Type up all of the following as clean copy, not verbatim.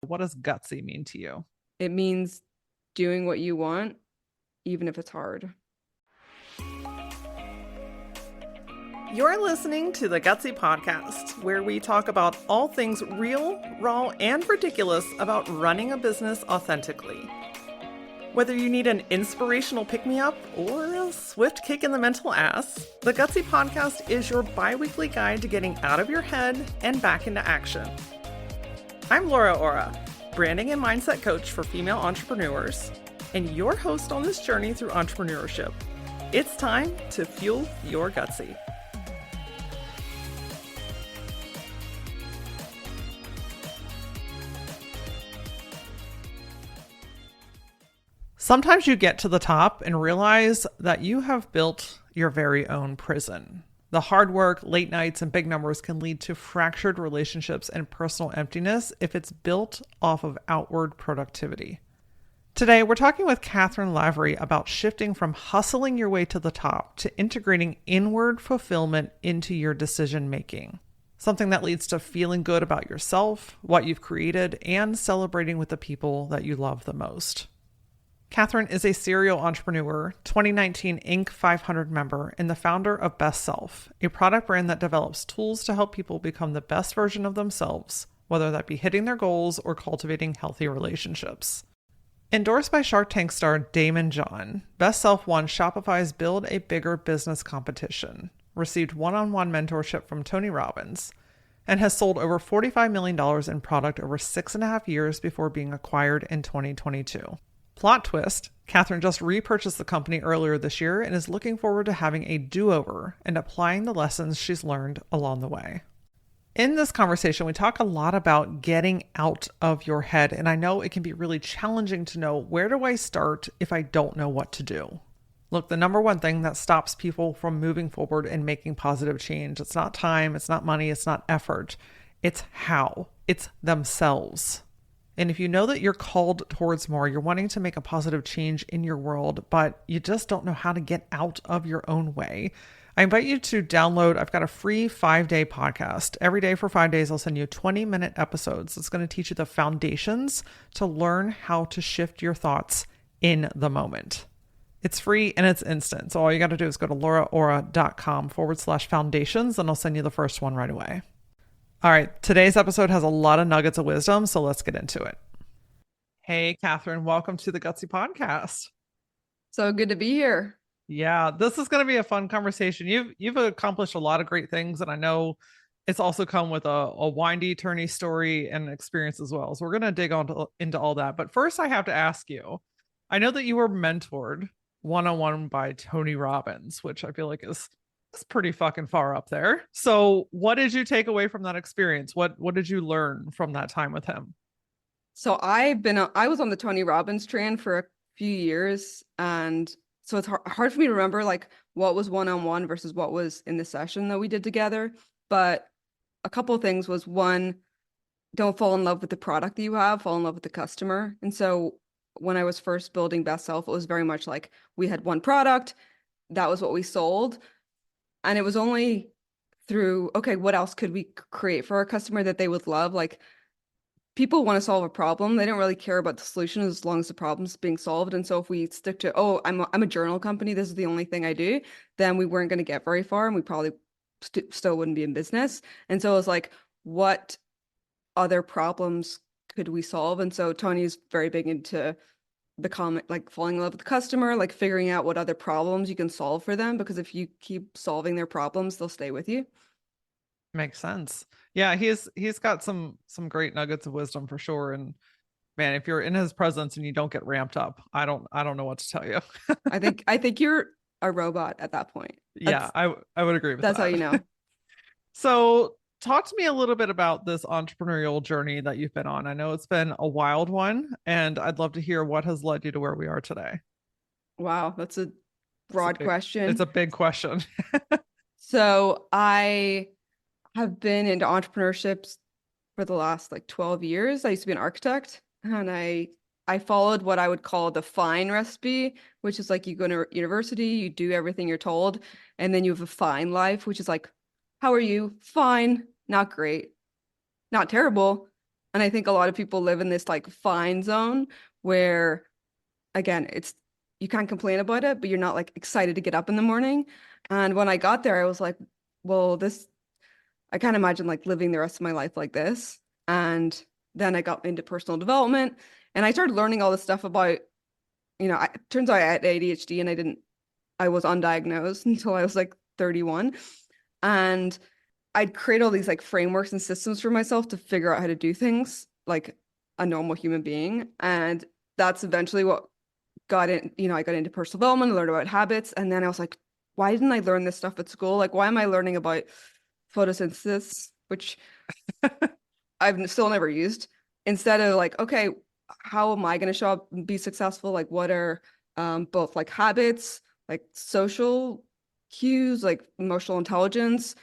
what does gutsy mean to you? It means doing what you want, even if it's hard. You're listening to the Gutsy Podcast, where we talk about all things real, raw, and ridiculous about running a business authentically. Whether you need an inspirational pick-me-up or a swift kick in the mental ass, the Gutsy Podcast is your bi-weekly guide to getting out of your head and back into action. I'm Laura Ora, branding and mindset coach for female entrepreneurs, and your host on this journey through entrepreneurship. It's time to fuel your gutsy. Sometimes you get to the top and realize that you have built your very own prison. The hard work, late nights, and big numbers can lead to fractured relationships and personal emptiness if it's built off of outward productivity. Today, we're talking with Cathryn Lavery about shifting from hustling your way to the top to integrating inward fulfillment into your decision making. Something that leads to feeling good about yourself, what you've created, and celebrating with the people that you love the most. Cathryn is a serial entrepreneur, 2019 Inc. 500 member, and the founder of Best Self, a product brand that develops tools to help people become the best version of themselves, whether that be hitting their goals or cultivating healthy relationships. Endorsed by Shark Tank star Daymond John, Best Self won Shopify's Build a Bigger Business competition, received one-on-one mentorship from Tony Robbins, and has sold over $45 million in product over 6.5 years before being acquired in 2022. Plot twist, Cathryn just repurchased the company earlier this year and is looking forward to having a do-over and applying the lessons she's learned along the way. In this conversation, we talk a lot about getting out of your head, and I know it can be really challenging to know, where do I start if I don't know what to do? Look, the number one thing that stops people from moving forward and making positive change, it's not time, it's not money, it's not effort. It's how. It's themselves. And if you know that you're called towards more, you're wanting to make a positive change in your world, but you just don't know how to get out of your own way, I invite you to download. I've got a free 5-day podcast. Every day for 5 days, I'll send you 20-minute episodes. It's going to teach you the foundations to learn how to shift your thoughts in the moment. It's free and it's instant. So all you got to do is go to lauraora.com/foundations, and I'll send you the first one right away. All right, today's episode has a lot of nuggets of wisdom, so let's get into it. Hey, Cathryn, welcome to the Gutsy Podcast. So good to be here. Yeah, this is going to be a fun conversation. You've accomplished a lot of great things, and I know it's also come with a windy, turny story and experience as well. So we're going to dig into all that. But first, I have to ask you, I know that you were mentored one-on-one by Tony Robbins, which I feel like is pretty fucking far up there. So what did you take away from that experience? What did you learn from that time with him? So I was on the Tony Robbins train for a few years, and so it's hard for me to remember like what was one-on-one versus what was in the session that we did together. But a couple of things was, one, don't fall in love with the product that you have, fall in love with the customer. And so when I was first building Best Self, it was very much like we had one product, that was what we sold. And it was only through, okay, what else could we create for our customer that they would love? Like, people want to solve a problem. They don't really care about the solution as long as the problem's being solved. And so if we stick to, oh, I'm a journal company, this is the only thing I do, then we weren't going to get very far, and we probably still wouldn't be in business. And so it was like, what other problems could we solve? And so Tony's very big into like falling in love with the customer, like figuring out what other problems you can solve for them, because if you keep solving their problems, they'll stay with you. Makes sense. Yeah, he's got some great nuggets of wisdom for sure. And man, if you're in his presence and you don't get ramped up, I don't know what to tell you. I think you're a robot at that point. Yeah, I would agree with that. That's how you know. So talk to me a little bit about this entrepreneurial journey that you've been on. I know it's been a wild one, and I'd love to hear what has led you to where we are today. Wow, that's a broad question. It's a big question. So I have been into entrepreneurship for the last like 12 years. I used to be an architect, and I followed what I would call the fine recipe, which is like you go to university, you do everything you're told, and then you have a fine life, which is like, how are you? Fine, not great, not terrible, And I think a lot of people live in this like fine zone where, again, it's you can't complain about it, but you're not like excited to get up in the morning. And when I got there, I was like, well, this, I can't imagine like living the rest of my life like this. And then I got into personal development and I started learning all this stuff about, turns out I had ADHD and I was undiagnosed until I was like 31. And I'd create all these like frameworks and systems for myself to figure out how to do things like a normal human being. And that's eventually what got in, I got into personal development, learned about habits. And then I was like, why didn't I learn this stuff at school? Like, why am I learning about photosynthesis, which I've still never used, instead of like, okay, how am I going to show up and be successful? Like, what are both like habits, like social cues, like emotional intelligence,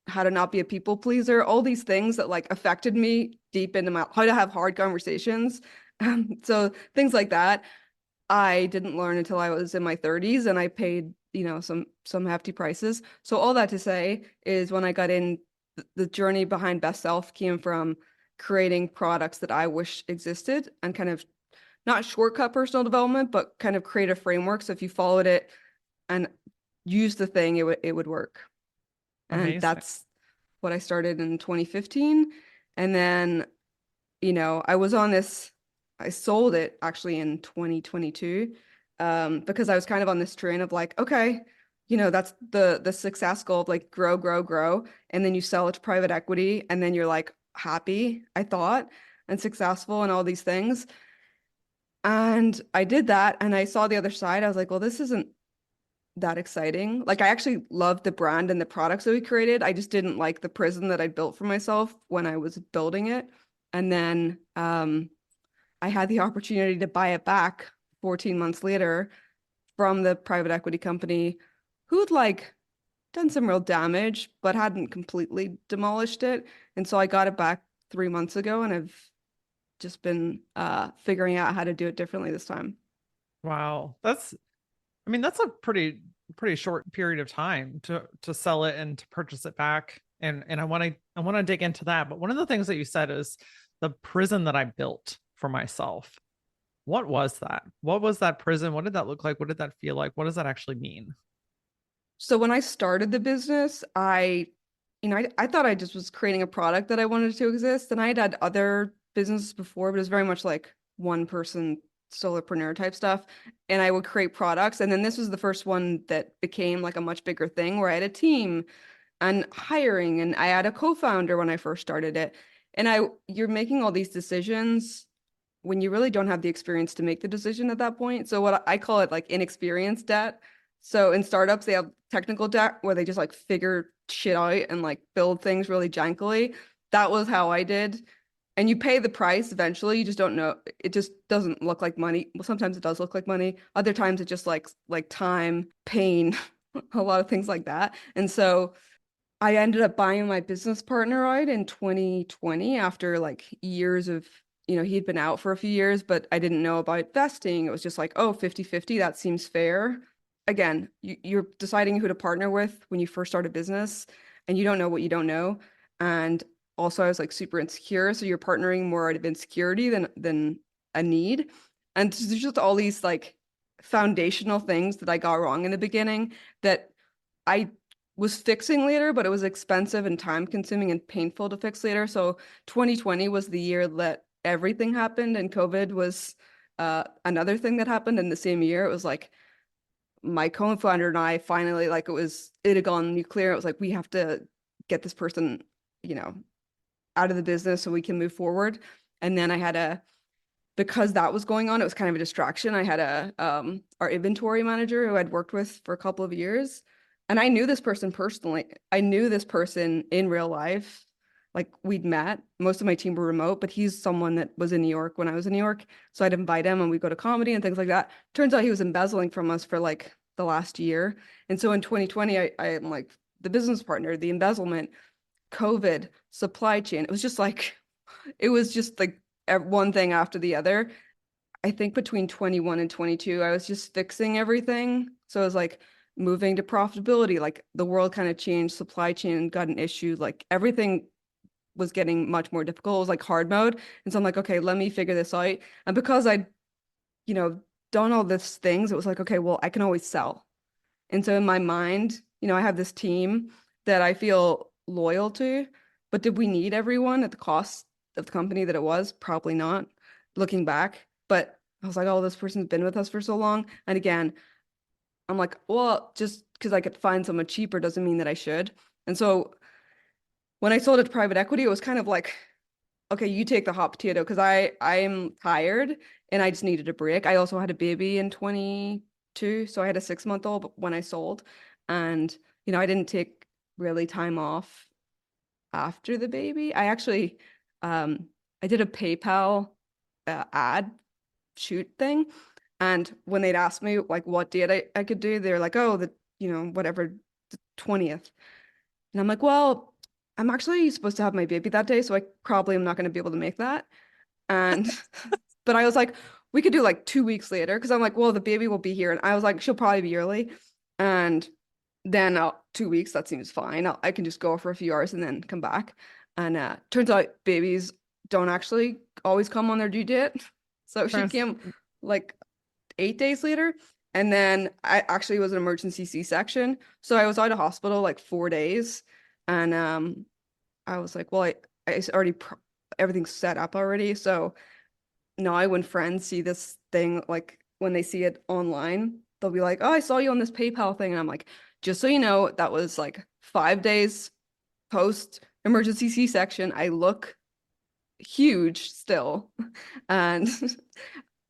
how to not be a people pleaser, all these things that like affected me deep into my how to have hard conversations. So things like that, I didn't learn until I was in my 30s, and I paid, some hefty prices. So all that to say is when I got in, the journey behind Best Self came from creating products that I wish existed and kind of not shortcut personal development, but kind of create a framework. So if you followed it and used the thing, it would work. And Amazing. that's what I started in 2015. And then, I was on this, I sold it actually in 2022, because I was kind of on this train of like, okay, that's the success goal of like grow, grow, grow. And then you sell it to private equity and then you're like happy, I thought, and successful and all these things. And I did that and I saw the other side. I was like, well, this isn't that exciting. Like I actually loved the brand and the products that we created. I just didn't like the prison that I built for myself when I was building it. And then I had the opportunity to buy it back 14 months later from the private equity company who'd like done some real damage but hadn't completely demolished it. And so I got it back 3 months ago and I've just been figuring out how to do it differently this time. Wow. I mean, that's a pretty short period of time to sell it and to purchase it back. And I want to dig into that. But one of the things that you said is the prison that I built for myself. What was that? What was that prison? What did that look like? What did that feel like? What does that actually mean? So when I started the business, I thought I just was creating a product that I wanted to exist. And I had other businesses before, but it was very much like one person solopreneur type stuff. And I would create products. And then this was the first one that became like a much bigger thing where I had a team and hiring, and I had a co-founder when I first started it. And you're making all these decisions when you really don't have the experience to make the decision at that point. So what I call it like inexperienced debt. So in startups, they have technical debt where they just like figure shit out and like build things really jankily. That was how I did. And you pay the price eventually. You just don't know. It just doesn't look like money. Well, sometimes it does look like money. Other times it just like time, pain, a lot of things like that. And so I ended up buying my business partner out in 2020 after like years of, he'd been out for a few years, but I didn't know about vesting. It was just like, oh, 50-50, that seems fair. Again, you're deciding who to partner with when you first start a business and you don't know what you don't know. And also I was like super insecure. So you're partnering more out of insecurity than a need. And there's just all these like foundational things that I got wrong in the beginning that I was fixing later, but it was expensive and time consuming and painful to fix later. So 2020 was the year that everything happened, and COVID was another thing that happened in the same year. It was like my co-founder and I finally, like it had gone nuclear. It was like, we have to get this person, out of the business so we can move forward. And then because that was going on, it was kind of a distraction. I had our inventory manager who I'd worked with for a couple of years. And I knew this person personally. I knew this person in real life. Like we'd met. Most of my team were remote, but he's someone that was in New York when I was in New York. So I'd invite him and we'd go to comedy and things like that. Turns out he was embezzling from us for like the last year. And so in 2020, I'm like the business partner, the embezzlement, COVID, supply chain. It was just like one thing after the other. I think between 21 and 22, I was just fixing everything. So it was like moving to profitability, like the world kind of changed, supply chain got an issue, like everything was getting much more difficult. It was like hard mode. And so I'm like, okay, let me figure this out. And because I'd, you know, done all these things, it was like, okay, well, I can always sell. And so in my mind, I have this team that I feel loyal to, but did we need everyone at the cost of the company that it was? Probably not, looking back. But I was like, oh, this person's been with us for so long. And again, I'm like, well, just because I could find someone cheaper doesn't mean that I should. And so when I sold it to private equity, it was kind of like, okay, you take the hot potato because I'm tired and I just needed a break. I also had a baby in 22, so I had a 6-month-old when I sold, and I didn't take really time off after the baby. I actually, I did a PayPal ad shoot thing, and when they'd asked me like what date I could do, they're like, oh, the whatever, the 20th. And I'm like, well, I'm actually supposed to have my baby that day, so I probably am not going to be able to make that. And but I was like, we could do like 2 weeks later because I'm like, well, the baby will be here, and I was like, she'll probably be early, and then 2 weeks, that seems fine. I can just go for a few hours and then come back. And turns out babies don't actually always come on their due date, so she Trans- came like 8 days later. And then I actually was an emergency C-section. So I was out of hospital like 4 days. And I was like, well, I already, everything's set up already. So now when friends see this thing, like when they see it online, they'll be like, oh, I saw you on this PayPal thing. And I'm like, just so you know, that was like 5 days post emergency C-section. I look huge still. And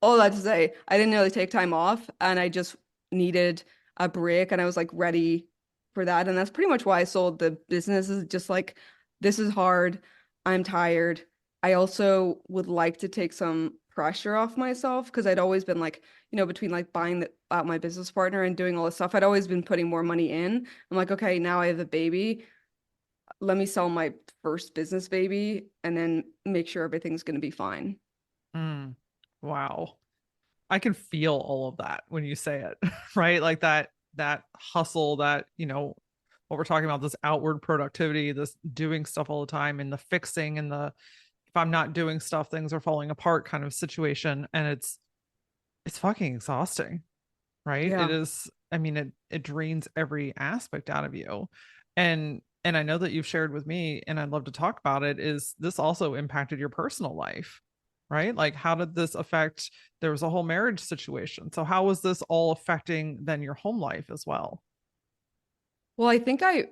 all that to say, I didn't really take time off and I just needed a break and I was like ready for that. And that's pretty much why I sold the business, is just like, this is hard. I'm tired. I also would like to take some pressure off myself because I'd always been like, between like buying out my business partner and doing all this stuff, I'd always been putting more money in. I'm like, okay, now I have a baby. Let me sell my first business baby and then make sure everything's going to be fine. Mm, wow. I can feel all of that when you say it, right? Like that hustle, that, what we're talking about, this outward productivity, this doing stuff all the time, and the fixing, and the if I'm not doing stuff, things are falling apart kind of situation. And it's fucking exhausting, right? It Yeah. is, I mean, it drains every aspect out of you. And I know that you've shared with me, and I'd love to talk about it, is this also impacted your personal life, right? Like, how did this affect, there was a whole marriage situation. So how was this all affecting then your home life as well? Well, I think I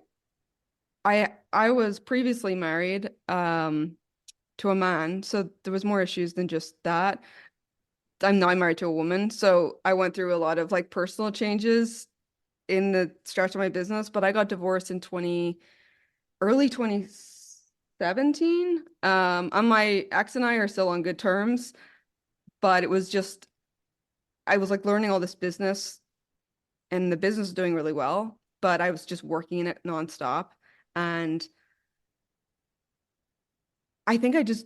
was previously married to a man, so there was more issues than just that. I'm now married to a woman, so I went through a lot of like personal changes in the stretch of my business, but I got divorced in early 2017. And my ex and I are still on good terms, but it was just I was like learning all this business and the business is doing really well, but I was just working in it nonstop. And I think I just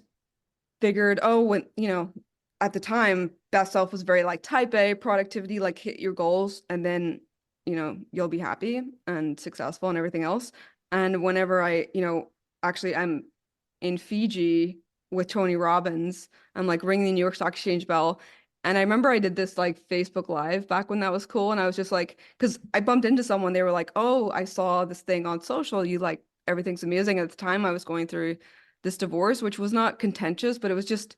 figured, oh, when, at the time, best self was very like type A productivity, like hit your goals and then, you'll be happy and successful and everything else. And whenever actually I'm in Fiji with Tony Robbins, I'm like ringing the New York Stock Exchange bell. And I remember I did this like Facebook Live back when that was cool. And I was just like, because I bumped into someone, they were like, oh, I saw this thing on social. You like, everything's amazing. At the time, I was going through this divorce, which was not contentious, but it's just,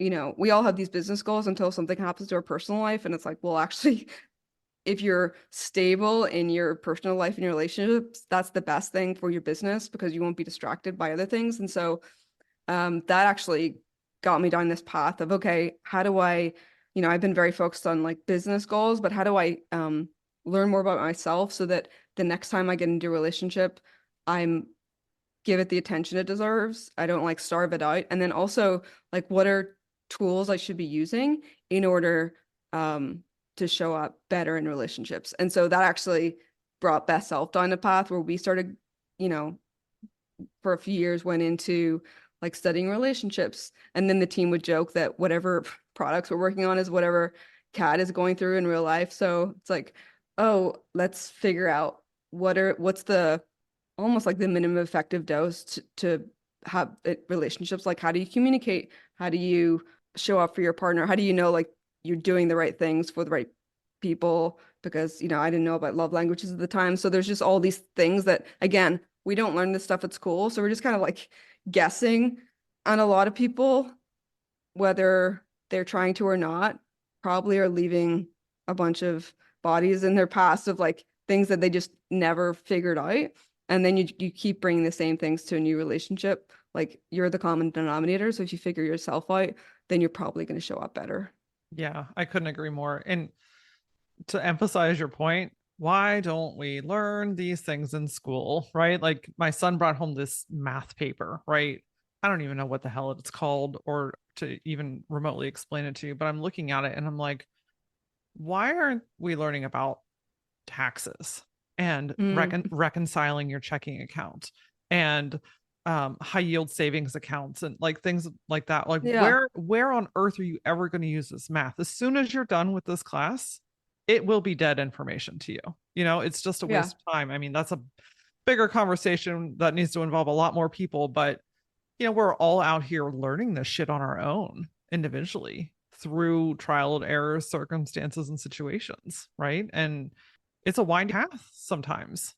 we all have these business goals until something happens to our personal life. And it's like, well, actually, if you're stable in your personal life and your relationships, that's the best thing for your business because you won't be distracted by other things. And so that actually got me down this path of, okay, how do I, I've been very focused on like business goals, but how do I learn more about myself so that the next time I get into a relationship, I'm give it the attention it deserves. I don't like starve it out. And then also like what are tools I should be using in order to show up better in relationships. And so that actually brought Best Self down the path where we started, you know, for a few years went into like studying relationships. And then the team would joke that whatever products we're working on is whatever Kat is going through in real life. So it's like, oh, let's figure out what's the almost like the minimum effective dose to have relationships. Like, how do you communicate? How do you show up for your partner? How do you know like you're doing the right things for the right people? Because, I didn't know about love languages at the time. So there's just all these things that, again, we don't learn this stuff at school. So we're just kind of like guessing. And a lot of people, whether they're trying to or not, probably are leaving a bunch of bodies in their past of like things that they just never figured out. And then you keep bringing the same things to a new relationship. Like, you're the common denominator. So if you figure yourself out, then you're probably going to show up better. Yeah, I couldn't agree more. And to emphasize your point, why don't we learn these things in school, right? Like my son brought home this math paper, right? I don't even know what the hell it's called or to even remotely explain it to you, but I'm looking at it and I'm like, why aren't we learning about taxes and Mm, reconciling your checking account and high yield savings accounts and like things like that? Like yeah. where on earth are you ever going to use this math? As soon as you're done with this class, it will be dead information to you. It's just a Yeah. waste of time. I mean, that's a bigger conversation that needs to involve a lot more people, but we're all out here learning this shit on our own individually through trial and error circumstances and situations, right? And it's a winding path sometimes.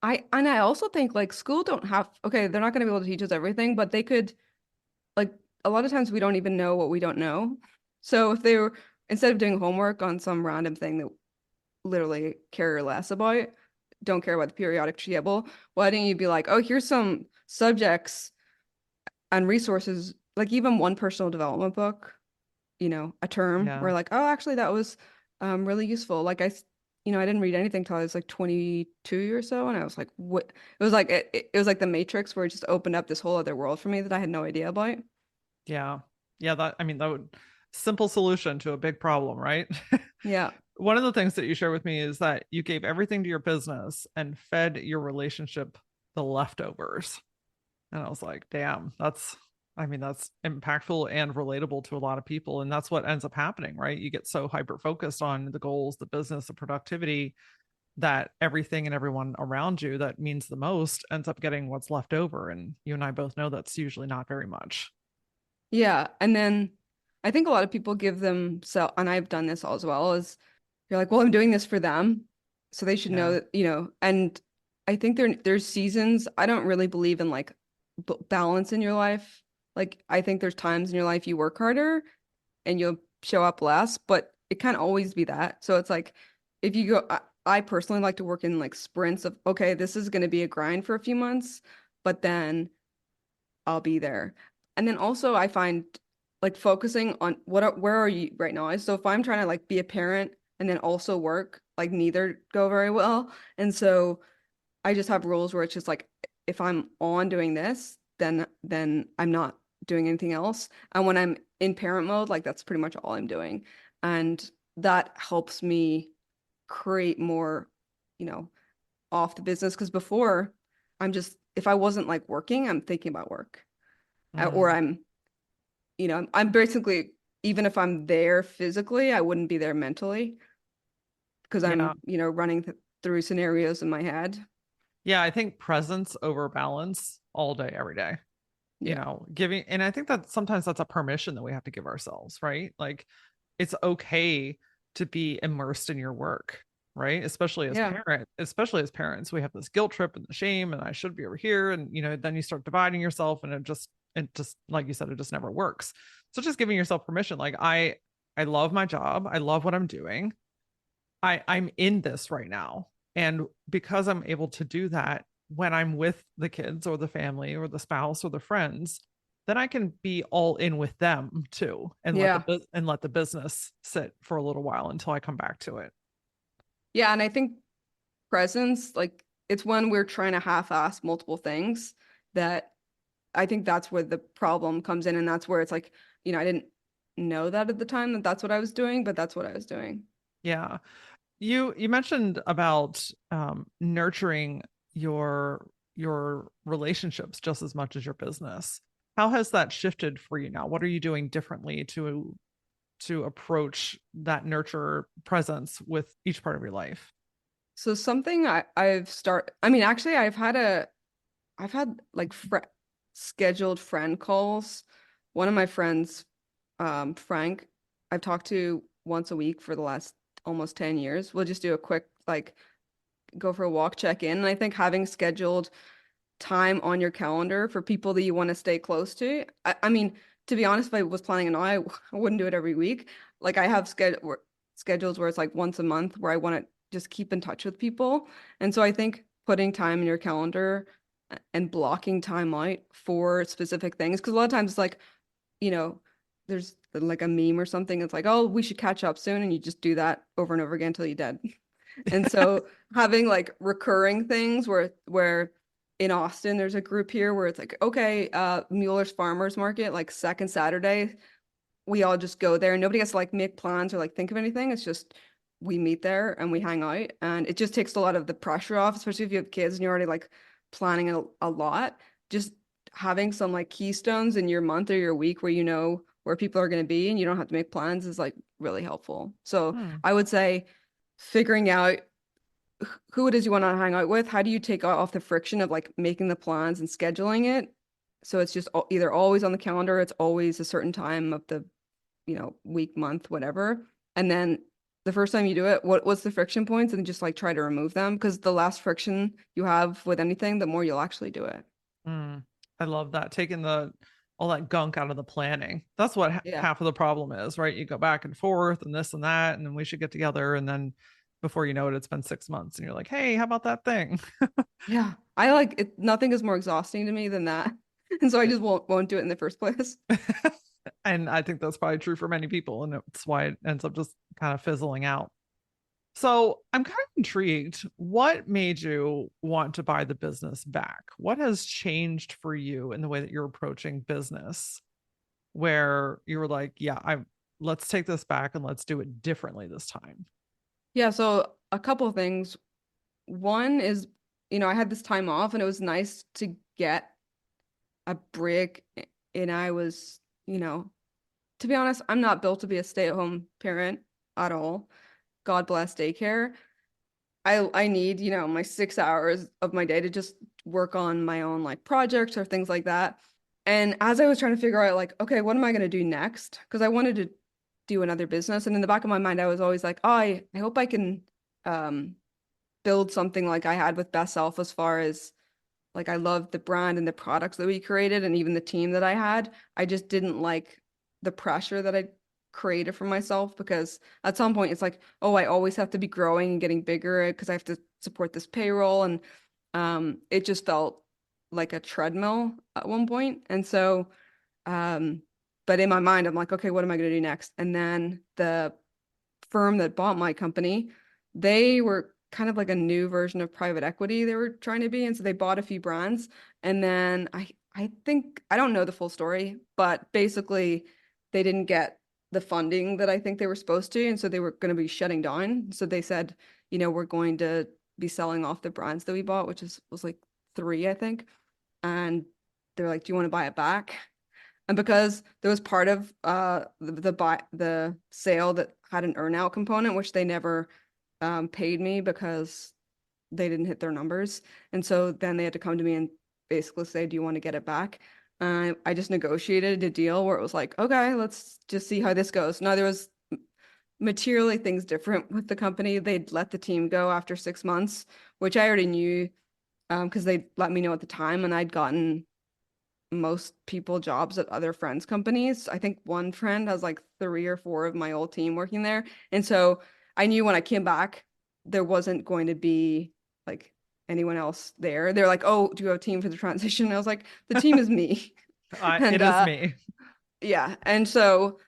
I also think like school don't have, okay, they're not going to be able to teach us everything, but they could, like, a lot of times we don't even know what we don't know. So if they were, instead of doing homework on some random thing that literally care less about, don't care about the periodic table, why don't you be like, oh, here's some subjects and resources, like even one personal development book, a term Yeah. where like, oh, actually that was really useful. Like I didn't read anything till I was like 22 or so, and I was like, what? It was like it was like the Matrix, where it just opened up this whole other world for me that I had no idea about. Yeah. Yeah. That would simple solution to a big problem, right? Yeah. One of the things that you share with me is that you gave everything to your business and fed your relationship the leftovers. And I was like, damn, that's impactful and relatable to a lot of people. And that's what ends up happening, right? You get so hyper focused on the goals, the business, the productivity that everything and everyone around you that means the most ends up getting what's left over. And you and I both know that's usually not very much. Yeah. And then I think a lot of people give themselves, and I've done this as well, is you're like, well, I'm doing this for them, so they should know Yeah. that, and I think there's seasons. I don't really believe in like balance in your life. Like, I think there's times in your life you work harder and you'll show up less, but it can't always be that. So it's like, if you go, I personally like to work in like sprints of, okay, this is going to be a grind for a few months, but then I'll be there. And then also I find like focusing on where are you right now? So if I'm trying to like be a parent and then also work, like neither go very well. And so I just have rules where it's just like, if I'm on doing this, then I'm not doing anything else. And when I'm in parent mode, like that's pretty much all I'm doing. And that helps me create more, you know, off the business. Because before, I'm just, if I wasn't like working, I'm thinking about work. Or Mm, I'm basically, even if I'm there physically, I wouldn't be there mentally because yeah. I'm running through scenarios in my head. Yeah. I think presence over balance all day, every day. Yeah. Giving, and I think that sometimes that's a permission that we have to give ourselves, right? Like it's okay to be immersed in your work, right? Yeah. Especially as parents, we have this guilt trip and the shame, and I should be over here. And then you start dividing yourself and it just like you said, it just never works. So just giving yourself permission, like I love my job, I love what I'm doing. I'm in this right now. And because I'm able to do that when I'm with the kids or the family or the spouse or the friends, then I can be all in with them too and Yeah. let the business sit for a little while until I come back to it. Yeah. And I think presence, like it's when we're trying to half-ass multiple things that I think that's where the problem comes in. And that's where it's like, I didn't know that at the time that that's what I was doing, but that's what I was doing. Yeah. You mentioned about nurturing your relationships just as much as your business. How has that shifted for you now? What are you doing differently to approach that nurture presence with each part of your life? So something I mean, actually, I've had like scheduled friend calls. One of my friends, Frank, I've talked to once a week for the last almost 10 years. We'll just do a quick, like, go for a walk, check in. And I think having scheduled time on your calendar for people that you want to stay close to. I mean, to be honest, if I was planning an I wouldn't do it every week. Like I have schedules where it's like once a month where I want to just keep in touch with people. And so I think putting time in your calendar and blocking time out for specific things, because a lot of times it's like, you know, there's like a meme or something. It's like, oh, we should catch up soon. And you just do that over and over again until you're dead. And so having like recurring things where in Austin there's a group here where it's like, okay, Mueller's Farmers Market, like second Saturday, we all just go there and nobody has to like make plans or like think of anything. It's just we meet there and we hang out and it just takes a lot of the pressure off, especially if you have kids and you're already like planning a lot. Just having some like keystones in your month or your week where you know where people are going to be and you don't have to make plans is like really helpful. So Hmm. I would say figuring out who it is you want to hang out with. How do you take off the friction of like making the plans and scheduling it? So it's just either always on the calendar, it's always a certain time of the, week, month, whatever. And then the first time you do it, what's the friction points? And just like try to remove them because the less friction you have with anything, the more you'll actually do it. Mm, I love that. Taking the all that gunk out of the planning. That's what Yeah. half of the problem is, right? You go back and forth and this and that, and then we should get together. And then before you know it, it's been 6 months, and you're like, hey, how about that thing? Yeah. I like it. Nothing is more exhausting to me than that. And so I just won't do it in the first place. And I think that's probably true for many people, and it's why it ends up just kind of fizzling out. So I'm kind of intrigued. What made you want to buy the business back? What has changed for you in the way that you're approaching business, where you were like, yeah, let's take this back and let's do it differently this time? Yeah. So a couple of things. One is, I had this time off and it was nice to get a break. And I was, to be honest, I'm not built to be a stay-at-home parent at all. God bless daycare. I need, my 6 hours of my day to just work on my own like projects or things like that. And as I was trying to figure out like, okay, what am I going to do next? Because I wanted to do another business. And in the back of my mind, I was always like, oh, I hope I can um build something like I had with Best Self as far as like I loved the brand and the products that we created and even the team that I had. I just didn't like the pressure that I created for myself because at some point it's like, oh, I always have to be growing and getting bigger because I have to support this payroll and it just felt like a treadmill at one point. And so um but in my mind I'm like, okay, what am I going to do next? And then the firm that bought my company, they were kind of like a new version of private equity they were trying to be. And so they bought a few brands. And then I think I don't know the full story, but basically they didn't get the funding that I think they were supposed to. And so they were going to be shutting down. So they said, we're going to be selling off the brands that we bought, which was like three, I think. And they're like, do you want to buy it back? And because there was part of the sale that had an earnout component, which they never paid me because they didn't hit their numbers. And so then they had to come to me and basically say, do you want to get it back? I just negotiated a deal where it was like, okay, let's just see how this goes. Now there was materially things different with the company. They'd let the team go after 6 months, which I already knew because they let me know at the time, and I'd gotten most people jobs at other friends' companies. I think one friend has like three or four of my old team working there. And so I knew when I came back, there wasn't going to be like anyone else there. They're like, oh, do you have a team for the transition? And I was like, the team is me. And It is me. yeah. And so,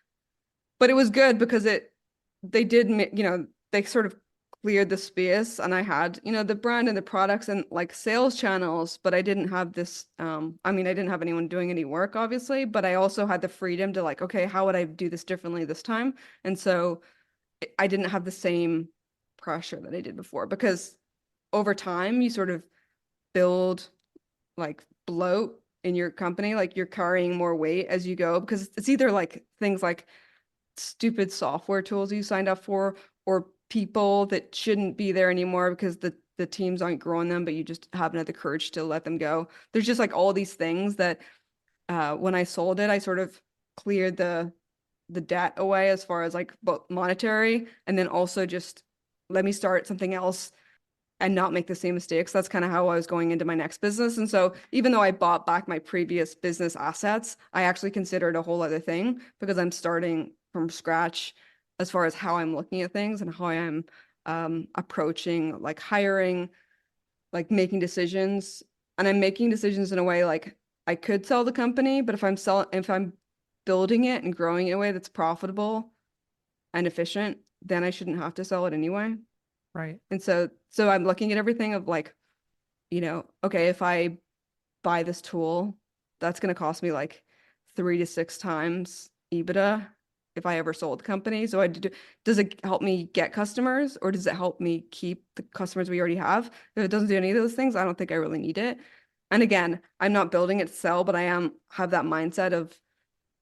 but it was good because they did, they sort of cleared the space and I had, the brand and the products and like sales channels, but I didn't have this, I mean, I didn't have anyone doing any work, obviously, but I also had the freedom to like, okay, how would I do this differently this time? And so I didn't have the same pressure that I did before because over time you sort of build like bloat in your company, like you're carrying more weight as you go because it's either like things like stupid software tools you signed up for or people that shouldn't be there anymore because the teams aren't growing them, but you just haven't had the courage to let them go. There's just like all these things that when I sold it, I sort of cleared the debt away as far as like both monetary, and then also just let me start something else and not make the same mistakes. That's kind of how I was going into my next business. And so even though I bought back my previous business assets, I actually considered a whole other thing because I'm starting from scratch as far as how I'm looking at things and how I am approaching like hiring, like making decisions. And I'm making decisions in a way like I could sell the company, but if I'm building it and growing it in a way that's profitable and efficient, then I shouldn't have to sell it anyway. Right. And so I'm looking at everything of like, okay, if I buy this tool, that's going to cost me like 3 to 6 times EBITDA if I ever sold the company. So does it help me get customers or does it help me keep the customers we already have? If it doesn't do any of those things, I don't think I really need it. And again, I'm not building it to sell, but I have that mindset of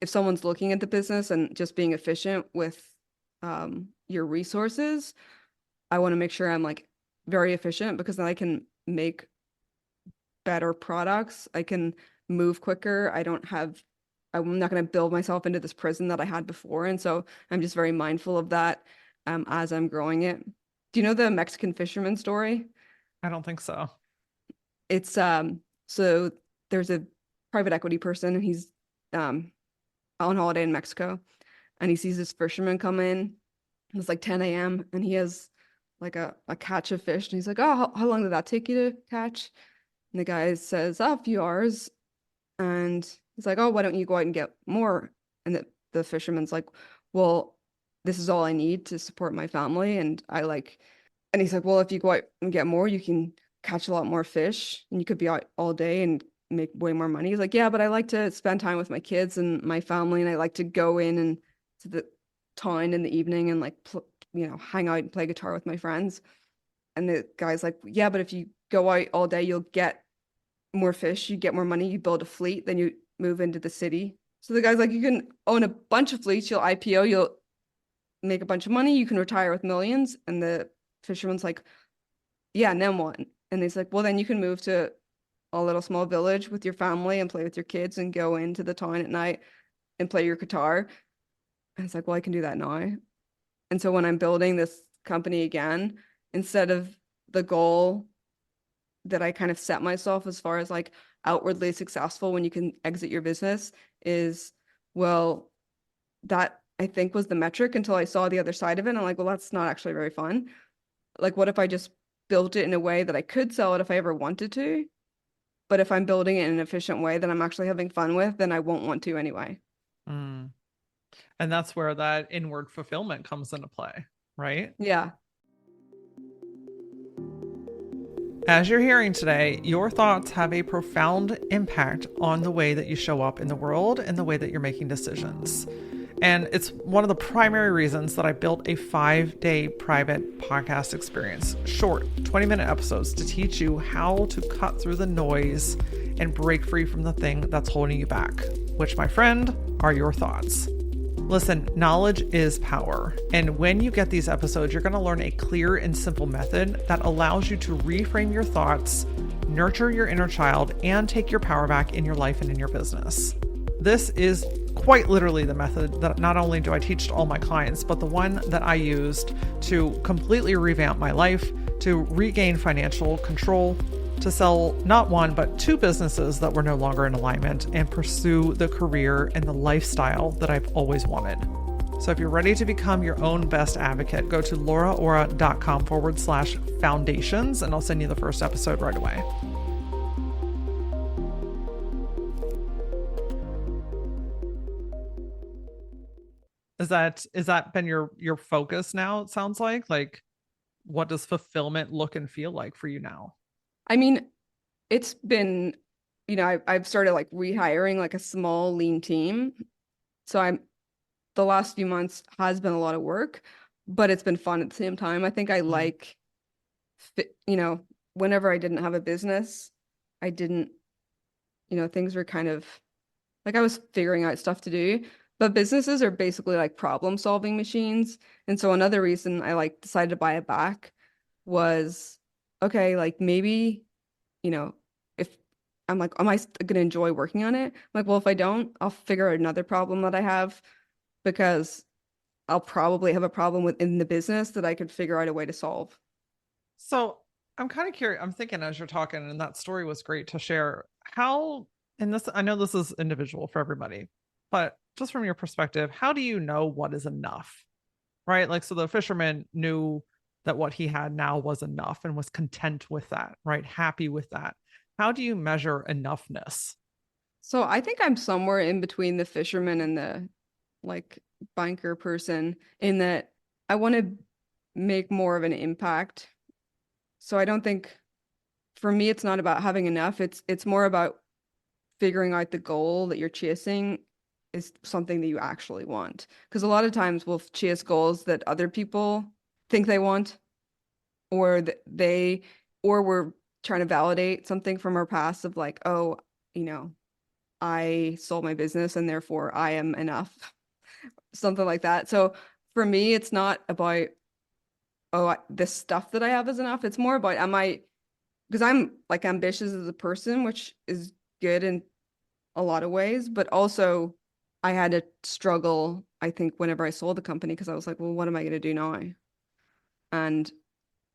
if someone's looking at the business and just being efficient with your resources, I want to make sure I'm like very efficient because then I can make better products. I can move quicker. I'm not going to build myself into this prison that I had before. And so I'm just very mindful of that as I'm growing it. Do you know the Mexican fisherman story? I don't think so. It's so there's a private equity person and he's um on holiday in Mexico and he sees this fisherman come in. It's like 10 a.m. and he has like a catch of fish and he's like, oh, how long did that take you to catch? And the guy says, oh, a few hours. And he's like, oh, why don't you go out and get more? And the fisherman's like, well, this is all I need to support my family. And he's like, well, if you go out and get more, you can catch a lot more fish and you could be out all day and make way more money. He's like, yeah, but I like to spend time with my kids and my family. And I like to go in and to the town in the evening and like, hang out and play guitar with my friends. And the guy's like, yeah, but if you go out all day, you'll get more fish, you get more money, you build a fleet, then you move into the city. So the guy's like, you can own a bunch of fleets, you'll IPO, you'll make a bunch of money, you can retire with millions. And the fisherman's like, yeah, and then what? And he's like, well, then you can move to a little small village with your family and play with your kids and go into the town at night and play your guitar. And it's like, well, I can do that now. And so when I'm building this company again, instead of the goal that I kind of set myself as far as like outwardly successful when you can exit your business is, well, that I think was the metric until I saw the other side of it. And I'm like, well, that's not actually very fun. Like, what if I just built it in a way that I could sell it if I ever wanted to? But if I'm building it in an efficient way that I'm actually having fun with, then I won't want to anyway. Mm. And that's where that inward fulfillment comes into play, right? Yeah. As you're hearing today, your thoughts have a profound impact on the way that you show up in the world and the way that you're making decisions. And it's one of the primary reasons that I built a 5-day private podcast experience, short 20-minute episodes to teach you how to cut through the noise and break free from the thing that's holding you back, which, my friend, are your thoughts. Listen, knowledge is power. And when you get these episodes, you're going to learn a clear and simple method that allows you to reframe your thoughts, nurture your inner child, and take your power back in your life and in your business. This is quite literally the method that not only do I teach to all my clients, but the one that I used to completely revamp my life, to regain financial control, to sell not one, but 2 businesses that were no longer in alignment and pursue the career and the lifestyle that I've always wanted. So if you're ready to become your own best advocate, go to lauraora.com/foundations and I'll send you the first episode right away. Is that been your focus now? It sounds like what does fulfillment look and feel like for you now? I mean, it's been, I've started like rehiring like a small lean team. So the last few months has been a lot of work, but it's been fun at the same time. I think I like, whenever I didn't have a business, I didn't, things were kind of like I was figuring out stuff to do, But businesses are basically like problem solving machines. And so another reason I like decided to buy it back was, okay, like maybe, you know, if I'm like, am I going to enjoy working on it? I'm like, well, if I don't, I'll figure out another problem that I have because I'll probably have a problem within the business that I could figure out a way to solve. So I'm kind of curious. I'm thinking as you're talking, and that story was great to share. How, and this, I know this is individual for everybody, but just from your perspective, how do you know what is enough? Right? Like, so the fisherman knew that what he had now was enough and was content with that, right? Happy with that. How do you measure enoughness? So I think I'm somewhere in between the fisherman and the like banker person in that I want to make more of an impact. So I don't think for me it's not about having enough. It's more about figuring out the goal that you're chasing is something that you actually want. Because a lot of times we'll chase goals that other people think they want, or that they, or we're trying to validate something from our past of like, oh, you know, I sold my business and therefore I am enough, something like that. So for me, it's not about, oh, this stuff that I have is enough. It's more about, am I, because I'm like ambitious as a person, which is good in a lot of ways, but also I had a struggle, I think, whenever I sold the company because I was like, well, what am I going to do now? And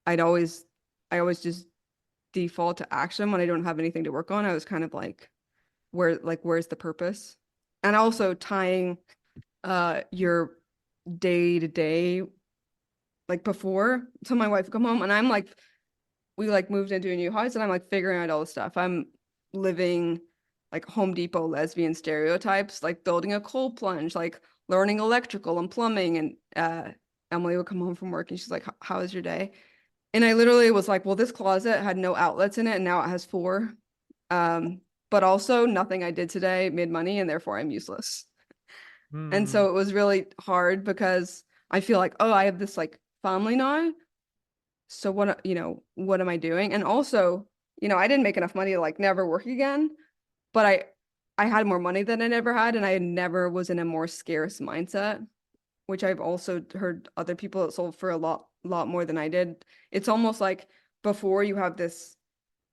I'd always, I always just default to action when I don't have anything to work on. I was kind of like, where's the purpose? And also tying your day to day, like before, so my wife would come home and I'm like, we like moved into a new house and I'm like figuring out all the stuff. I'm living like Home Depot lesbian stereotypes, like building a cold plunge, like learning electrical and plumbing. And Emily would come home from work and she's like, how was your day? And I literally was like, well, this closet had no outlets in it and now it has four. But also nothing I did today made money and therefore I'm useless. And Hmm. so it was really hard because I feel like, oh, I have this like family now. So what, what am I doing? And also, I didn't make enough money to like never work again, but I had more money than I never had, and I never was in a more scarce mindset, which I've also heard other people that sold for a lot more than I did. It's almost like before you have this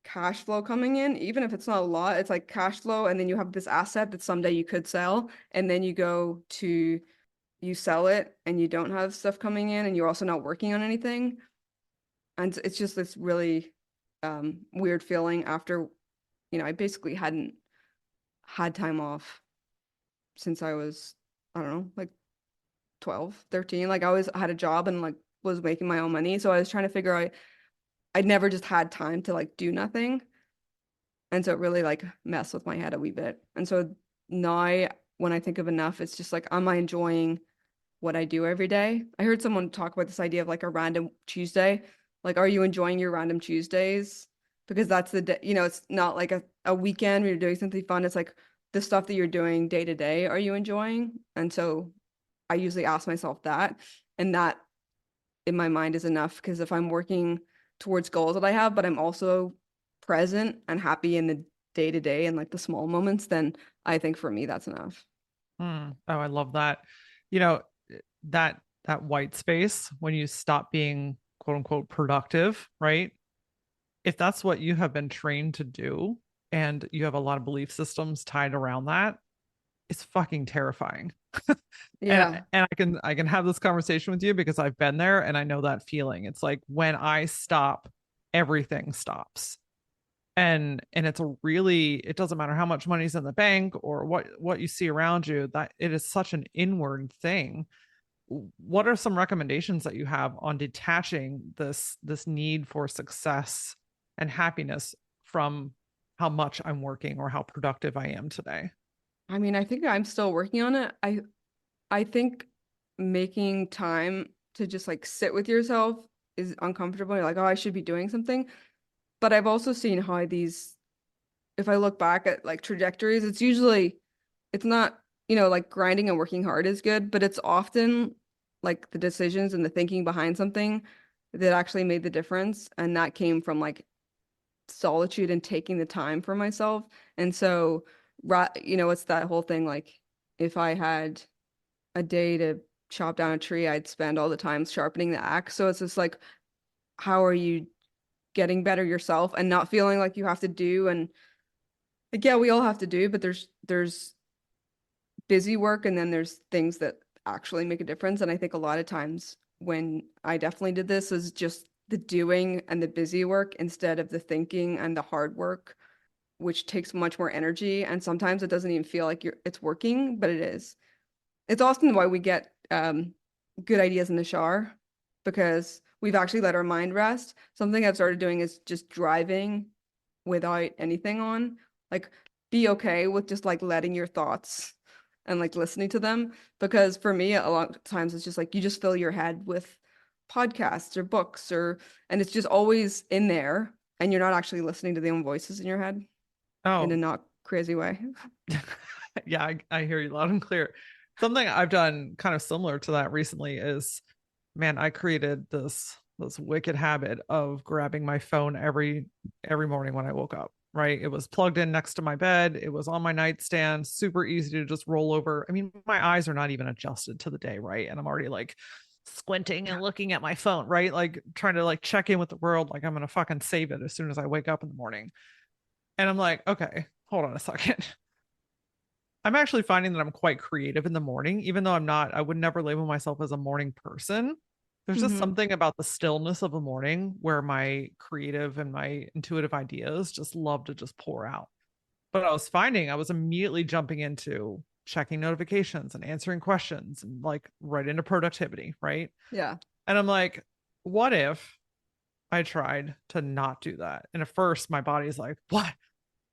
cash flow coming in, even if it's not a lot, it's like cash flow, and then you have this asset that someday you could sell, and then you sell it and you don't have stuff coming in and you're also not working on anything. And it's just this really weird feeling after, I basically hadn't had time off since I was, I don't know, like 12, 13. Like I always had a job and like was making my own money. So I was trying to figure out, I'd never just had time to like do nothing. And so it really like messed with my head a wee bit. And so now when I think of enough, it's just like, am I enjoying what I do every day? I heard someone talk about this idea of like a random Tuesday. Like, are you enjoying your random Tuesdays? Because that's the day, it's not like a weekend where you're doing something fun. It's like the stuff that you're doing day to day, are you enjoying? And so I usually ask myself that. And that in my mind is enough because if I'm working towards goals that I have, but I'm also present and happy in the day to day and like the small moments, then I think for me that's enough. Hmm. Oh, I love that. You know, that white space when you stop being quote unquote productive, right? If that's what you have been trained to do and you have a lot of belief systems tied around that, it's fucking terrifying. And Yeah. I can have this conversation with you because I've been there and I know that feeling. It's like when I stop, everything stops. And it's a really, it doesn't matter how much money's in the bank or what you see around you, that it is such an inward thing. What are some recommendations that you have on detaching this need for success and happiness from how much I'm working or how productive I am today? I mean, I think I'm still working on it. I think making time to just like sit with yourself is uncomfortable. You're like, oh, I should be doing something. But I've also seen how these, if I look back at like trajectories, it's not, like grinding and working hard is good, but it's often like the decisions and the thinking behind something that actually made the difference. And that came from like solitude and taking the time for myself. And so, it's that whole thing like if I had a day to chop down a tree, I'd spend all the time sharpening the axe. So it's just like, how are you getting better yourself and not feeling like you have to do, and like, yeah, we all have to do, but there's busy work and then there's things that actually make a difference. And I think a lot of times when I definitely did this is just the doing and the busy work instead of the thinking and the hard work, which takes much more energy. And sometimes it doesn't even feel like it's working, but it is. It's often why we get good ideas in the shower, because we've actually let our mind rest. Something I've started doing is just driving without anything on. Like, be okay with just like letting your thoughts and like listening to them. Because for me, a lot of times it's just like you just fill your head with podcasts or books, and it's just always in there and you're not actually listening to the own voices in your head in a Oh, not crazy way. yeah, I hear you loud and clear. Something I've done kind of similar to that recently is, man, I created this wicked habit of grabbing my phone every morning when I woke up. Right. It was plugged in next to my bed. It was on my nightstand, super easy to just roll over. I mean, my eyes are not even adjusted to the day, right? And I'm already like squinting and looking at my phone, right? Like trying to like check in with the world, like I'm gonna fucking save it as soon as I wake up in the morning. And I'm like, okay, hold on a second. I'm actually finding that I'm quite creative in the morning, even though I would never label myself as a morning person. There's just Mm-hmm. something about the stillness of a morning where my creative and my intuitive ideas just love to just pour out. But I was finding I was immediately jumping into checking notifications and answering questions and like right into productivity, right? Yeah. And I'm like, what if I tried to not do that? And at first, my body's like, what?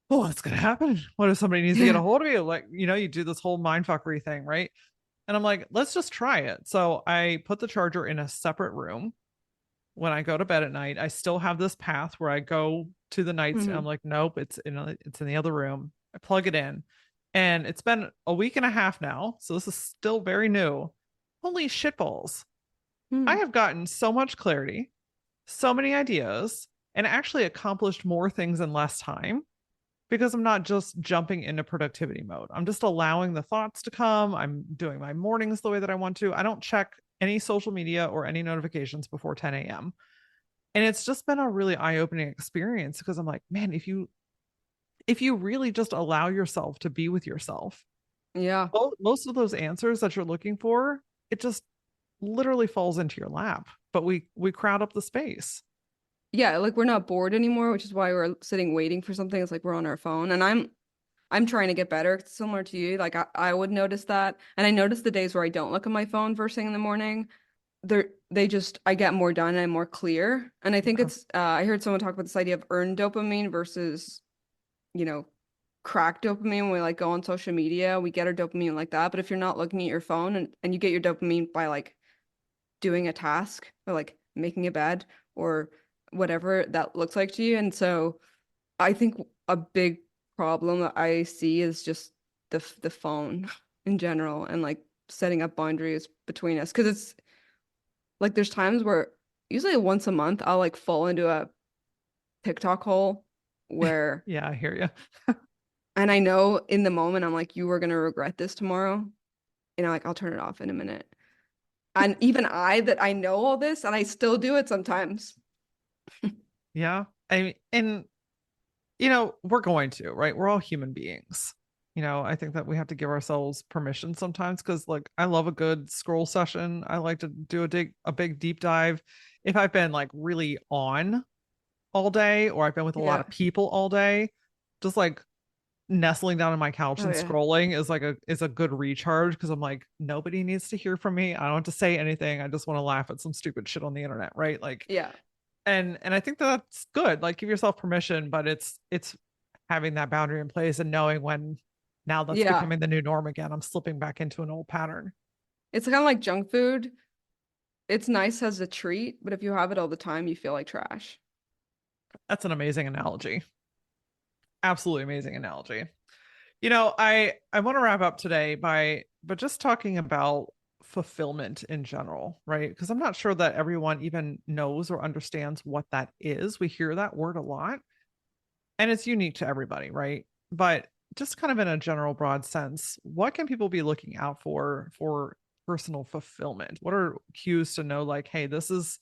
Oh, what's going to happen? What if somebody needs to get a Yeah. hold of you? Like, you do this whole mindfuckery thing, right? And I'm like, let's just try it. So I put the charger in a separate room. When I go to bed at night, I still have this path where I go to the nights. And Mm-hmm. I'm like, nope, it's in the other room. I plug it in, and it's been a week and a half now, so this is still very new. Holy shitballs! I Mm. have gotten so much clarity, so many ideas, and actually accomplished more things in less time because I'm not just jumping into productivity mode. I'm just allowing the thoughts to come. I'm doing my mornings the way that I want to. I don't check any social media or any notifications before 10 a.m. And it's just been a really eye-opening experience because I'm like, man, if you really just allow yourself to be with yourself, Yeah. most of those answers that you're looking for, it just literally falls into your lap. But we crowd up the space. Yeah, like we're not bored anymore, which is why we're sitting waiting for something. It's like we're on our phone. And I'm trying to get better. It's similar to you. Like I would notice that. And I notice the days where I don't look at my phone first thing in the morning, I get more done and I'm more clear. And I think Yeah. it's I heard someone talk about this idea of earned dopamine versus, you know, crack dopamine. When we like go on social media, we get our dopamine like that. But if you're not looking at your phone, and you get your dopamine by like doing a task or like making a bed or whatever that looks like to you. And so I think a big problem that I see is just the phone in general, and like setting up boundaries between us, because it's like there's times where usually once a month I'll like fall into a TikTok hole where, Yeah, I hear you. and I know in the moment I'm like, you are gonna regret this tomorrow, and I'm like, I'll turn it off in a minute. And even that I know all this and I still do it sometimes. Yeah. And we're going to, right? We're all human beings. I think that we have to give ourselves permission sometimes because like I love a good scroll session. I like to do a big deep dive. If I've been like really on all day or I've been with a lot Yeah. of people all day, just like nestling down on my couch Oh and yeah. scrolling is a good recharge because I'm like, nobody needs to hear from me. I don't have to say anything. I just want to laugh at some stupid shit on the internet, right? Like, Yeah. and I think that's good. Like give yourself permission, but it's having that boundary in place and knowing when now that's Yeah. becoming the new norm again. I'm slipping back into an old pattern. It's kind of like junk food. It's nice as a treat, but if you have it all the time, you feel like trash. That's an amazing analogy. Absolutely amazing analogy. I want to wrap up today but just talking about fulfillment in general, right? Because I'm not sure that everyone even knows or understands what that is. We hear that word a lot and it's unique to everybody, right? But just kind of in a general broad sense, what can people be looking out for personal fulfillment? What are cues to know like, hey, this is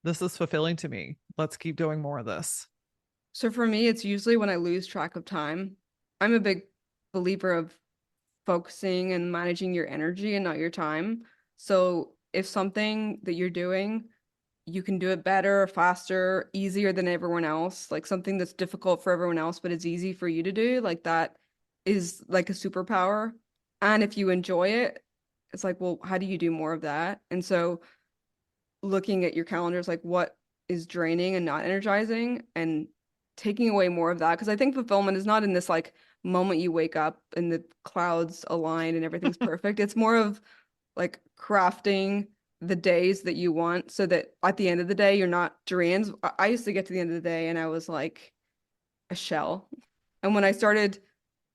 fulfilling to me. Let's keep doing more of this. So for me, it's usually when I lose track of time. I'm a big believer of focusing and managing your energy and not your time. So if something that you're doing, you can do it better, faster, easier than everyone else, like something that's difficult for everyone else, but it's easy for you to do, like that is like a superpower. And if you enjoy it, it's like, well, how do you do more of that? And so looking at your calendars, like what is draining and not energizing, and taking away more of that. Because I think fulfillment is not in this like moment you wake up and the clouds align and everything's perfect. It's more of like crafting the days that you want so that at the end of the day, you're not drained. I used to get to the end of the day and I was like a shell. And when I started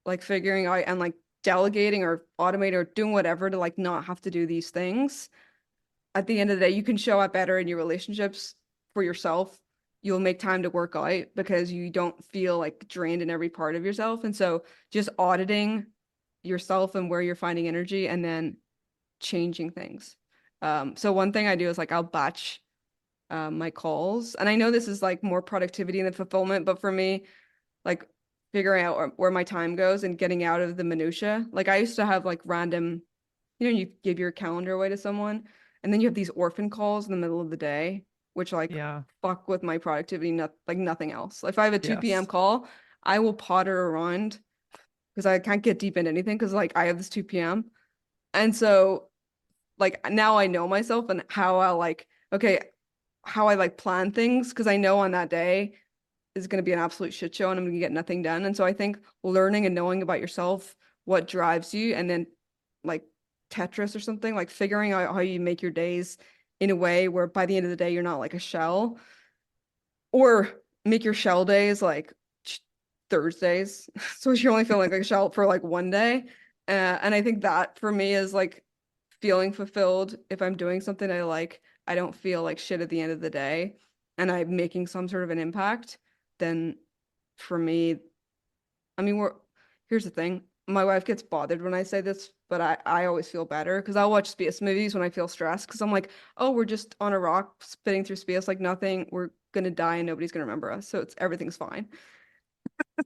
like figuring out and like delegating or automating or doing whatever to like not have to do these things, at the end of the day, you can show up better in your relationships for yourself. You'll make time to work out because you don't feel like drained in every part of yourself. And so just auditing yourself and where you're finding energy and then changing things. So one thing I do is like I'll batch my calls. And I know this is like more productivity than fulfillment, but for me, like figuring out where my time goes and getting out of the minutia. Like I used to have like random, you give your calendar away to someone and then you have these orphan calls in the middle of the day, which like Yeah. fuck with my productivity, not like nothing else. If I have a 2 p.m. Yes. call, I will potter around because I can't get deep into anything because like I have this 2 p.m. And so like now I know myself and how I like, okay, how I like plan things because I know on that day is going to be an absolute shit show and I'm going to get nothing done. And so I think learning and knowing about yourself, what drives you, and then like Tetris or something, like figuring out how you make your days in a way where by the end of the day, you're not like a shell, or make your shell days like Thursdays. So you're only feeling like a shell for like one day. And I think that for me is like feeling fulfilled. If I'm doing something I like, I don't feel like shit at the end of the day and I'm making some sort of an impact, then for me, I mean, here's the thing. My wife gets bothered when I say this, but I always feel better because I'll watch space movies when I feel stressed because I'm like, oh, we're just on a rock spinning through space like nothing. We're gonna die and nobody's gonna remember us. So it's everything's fine.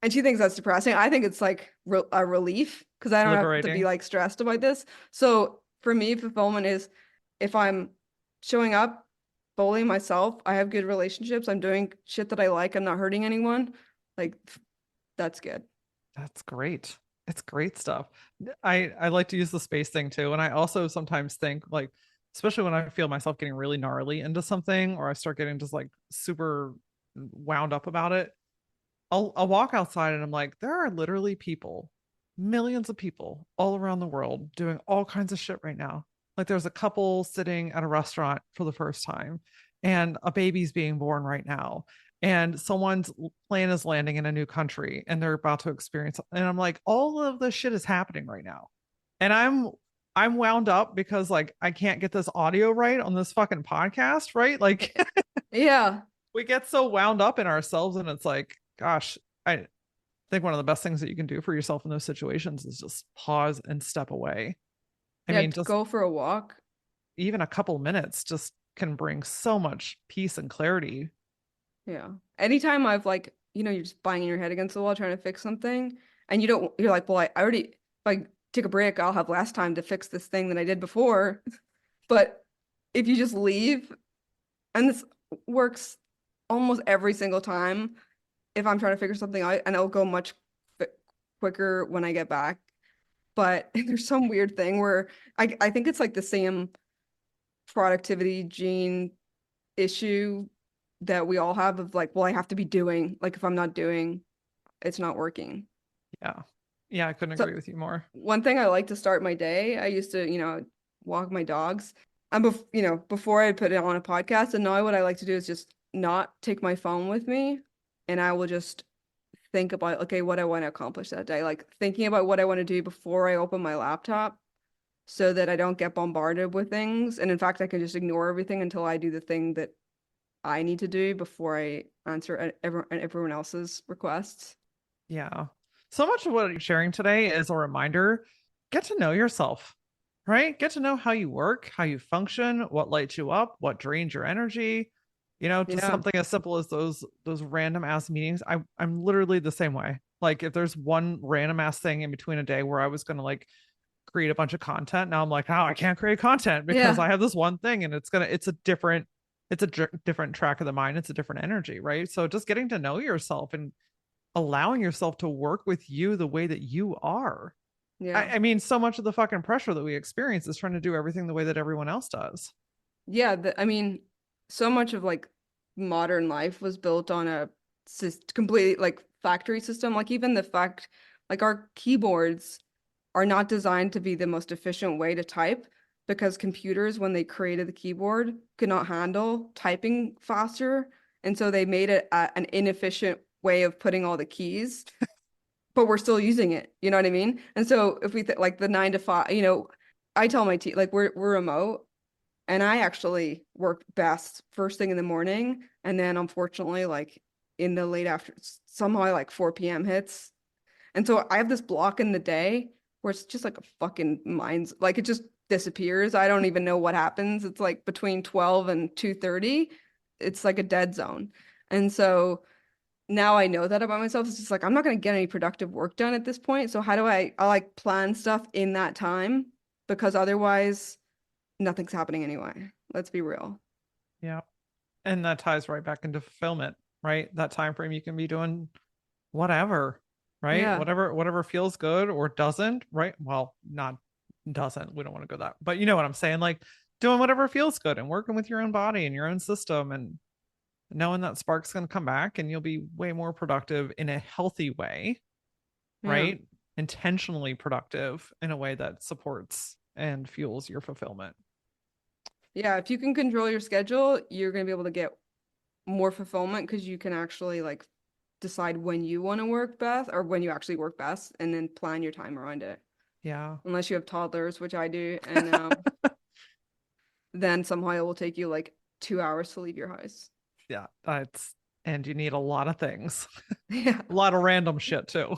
And she thinks that's depressing. I think it's like a relief because I don't have to be Liberating. like stressed about this. So for me, fulfillment is if I'm showing up, bullying myself, I have good relationships, I'm doing shit that I like, I'm not hurting anyone, like that's good. That's great. It's great stuff. I like to use the space thing too. And I also sometimes think like, especially when I feel myself getting really gnarly into something or I start getting just like super wound up about it, I'll walk outside and I'm like, there are literally people, millions of people all around the world doing all kinds of shit right now. Like there's a couple sitting at a restaurant for the first time, and a baby's being born right now, and someone's plane is landing in a new country and they're about to experience. And I'm like, all of this shit is happening right now, and I'm wound up because like I can't get this audio right on this fucking podcast, right? Like Yeah. we get so wound up in ourselves, and it's like, gosh, I think one of the best things that you can do for yourself in those situations is just pause and step away. I Yeah, mean, to just go for a walk. even a couple minutes just can bring so much peace and clarity. Yeah. Anytime I've like, you're just banging your head against the wall trying to fix something and you're like, well, I already, if I take a break, I'll have less time to fix this thing than I did before. But if you just leave, and this works almost every single time, if I'm trying to figure something out, and it'll go much quicker when I get back. But there's some weird thing where I think it's like the same productivity gene issue that we all have of like, well, I have to be doing, like if I'm not doing, it's not working. Yeah. Yeah, I couldn't So agree with you more. one thing I like to start my day, I used to, walk my dogs. And before I put it on a podcast, and now what I like to do is just not take my phone with me, and I will just think about, okay, what I want to accomplish that day, like thinking about what I want to do before I open my laptop so that I don't get bombarded with things. And in fact, I can just ignore everything until I do the thing that I need to do before I answer everyone else's requests. Yeah. So much of what you're sharing today is a reminder, get to know yourself. right? Get to know how you work, how you function, what lights you up, what drains your energy. Just Yeah. something as simple as those random ass meetings. I'm literally the same way. Like if there's one random ass thing in between a day where I was gonna like create a bunch of content, now I'm like, oh, I can't create content because Yeah. I have this one thing, and it's a different track of the mind. It's a different energy, right? So just getting to know yourself and allowing yourself to work with you the way that you are. Yeah. I mean, so much of the fucking pressure that we experience is trying to do everything the way that everyone else does. Yeah. I mean, so much of like modern life was built on a completely like factory system. Like even the fact, like our keyboards are not designed to be the most efficient way to type because computers, when they created the keyboard, could not handle typing faster. And so they made it an inefficient way of putting all the keys, but we're still using it. You know what I mean? And so if we like the 9 to 5, I tell my team like we're remote, and I actually work best first thing in the morning, and then unfortunately like in the late after somehow like 4 p.m. hits. And so I have this block in the day where it's just like a fucking mind's like it just disappears. I don't even know what happens. It's like between 12 and 2:30. It's like a dead zone. And so now I know that about myself. It's just like I'm not going to get any productive work done at this point. So how do I like plan stuff in that time because otherwise nothing's happening anyway. Let's be real. Yeah. And that ties right back into fulfillment, right? That time frame you can be doing whatever, right? Yeah. Whatever feels good or doesn't, right? Well, not doesn't. We don't want to go that. But you know what I'm saying? Like doing whatever feels good and working with your own body and your own system, and knowing that spark's going to come back and you'll be way more productive in a healthy way, Yeah. right? Intentionally productive in a way that supports and fuels your fulfillment. Yeah. If you can control your schedule, you're going to be able to get more fulfillment because you can actually like decide when you want to work best or when you actually work best and then plan your time around it. Yeah. Unless you have toddlers, which I do. And then somehow it will take you like 2 hours to leave your house. Yeah. And you need a lot of things, Yeah. a lot of random shit too.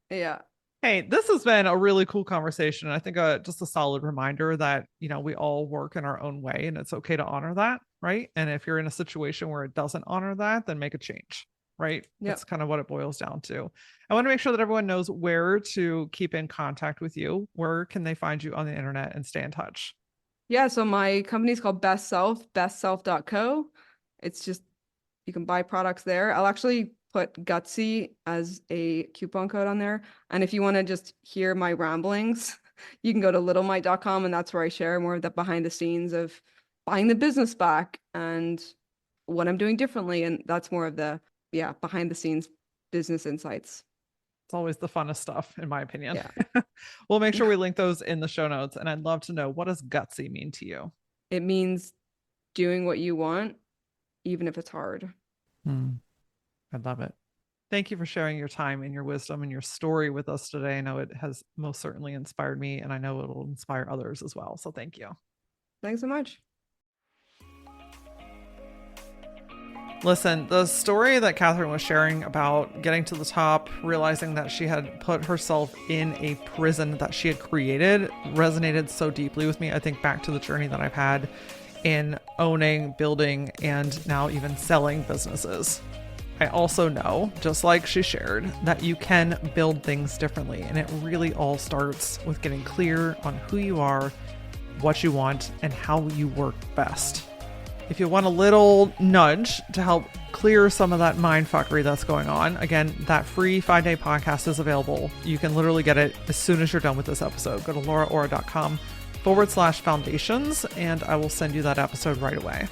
Yeah. Hey, this has been a really cool conversation. I think just a solid reminder that, we all work in our own way and it's okay to honor that, right? And if you're in a situation where it doesn't honor that, then make a change, right? Yeah. That's kind of what it boils down to. I want to make sure that everyone knows where to keep in contact with you. Where can they find you on the internet and stay in touch? Yeah. So my company's called Best Self, bestself.co. It's just, you can buy products there. I'll actually put Gutsy as a coupon code on there. And if you want to just hear my ramblings, you can go to littlemight.com, and that's where I share more of the behind the scenes of buying the business back and what I'm doing differently. And that's more of the, behind the scenes business insights. It's always the funnest stuff, in my opinion. Yeah. We'll make sure we link those in the show notes. And I'd love to know, what does gutsy mean to you? It means doing what you want, even if it's hard. I love it. Thank you for sharing your time and your wisdom and your story with us today. I know it has most certainly inspired me, and I know it will inspire others as well. So thank you. Thanks so much. Listen, the story that Cathryn was sharing about getting to the top, realizing that she had put herself in a prison that she had created, resonated so deeply with me. I think back to the journey that I've had in owning, building, and now even selling businesses. I also know, just like she shared, that you can build things differently. And it really all starts with getting clear on who you are, what you want, and how you work best. If you want a little nudge to help clear some of that mind fuckery that's going on, again, that free 5-day podcast is available. You can literally get it as soon as you're done with this episode. Go to lauraora.com/foundations, and I will send you that episode right away.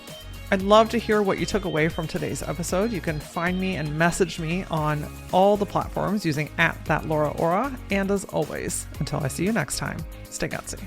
I'd love to hear what you took away from today's episode. You can find me and message me on all the platforms using @thatlauraora. And as always, until I see you next time, stay gutsy.